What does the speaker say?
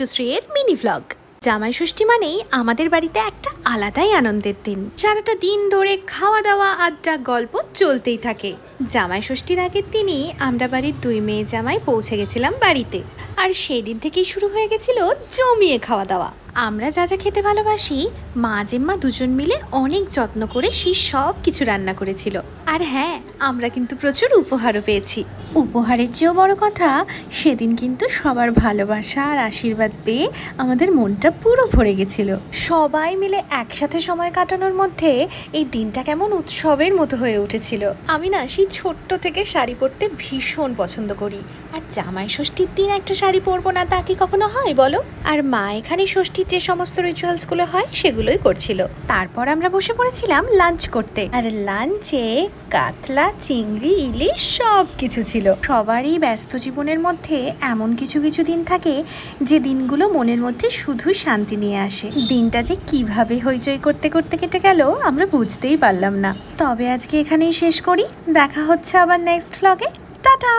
Two Shri এর mini vlog. জামাই ষষ্ঠী মানেই আমাদের বাড়িতে একটা আলাদাই আনন্দের দিন। সারাটা দিন ধরে খাওয়া দাওয়া আড্ডা গল্প চলতেই থাকে। জামাই ষষ্ঠীর আগের দিনই আমরা বাড়ির 2 মেয়ে জামাই পৌঁছে গেছিলাম বাড়িতে, আর সেই দিন থেকেই শুরু হয়ে গেছিল জমিয়ে খাওয়া দাওয়া। আমরা যা যা খেতে ভালোবাসি মা জেম্মা দুজন মিলে অনেক যত্ন করে সেই সব কিছু রান্না করেছিল। আর হ্যাঁ, আমরা কিন্তু প্রচুর উপহারও পেয়েছি। উপহারের চেয়েও বড় কথা, সেদিন কিন্তু সবার ভালোবাসা আর আশীর্বাদ পেয়ে আমাদের মনটা পুরো ভরে গেছিল। সবাই মিলে একসাথে সময় কাটানোর মধ্যে এই দিনটা কেমন উৎসবের মতো হয়ে উঠেছিল। আমি না সেই ছোট্ট থেকে শাড়ি পরতে ভীষণ পছন্দ করি, আর জামাই ষষ্ঠীর দিন একটা শাড়ি পরবো না তা কি কখনো হয় বলো? আর মা এখানে ষষ্ঠীর যে সমস্ত রিচুয়ালসগুলো হয় সেগুলোই করছিল। তারপর আমরা বসে পড়েছিলাম লাঞ্চ করতে, আর লাঞ্চে কাতলা, চিংড়ি, ইলিশ সব কিছু ছিল। সবারই ব্যস্ত জীবনের মধ্যে এমন কিছু কিছু দিন থাকে যে দিনগুলো মনের মধ্যে শুধু শান্তি নিয়ে আসে। দিনটা যে কিভাবে হইচই করতে করতে কেটে গেল আমরা বুঝতেই পারলাম না। তবে আজকে এখানেই শেষ করি, দেখা হচ্ছে আবার নেক্সট ভ্লগে। টাটা।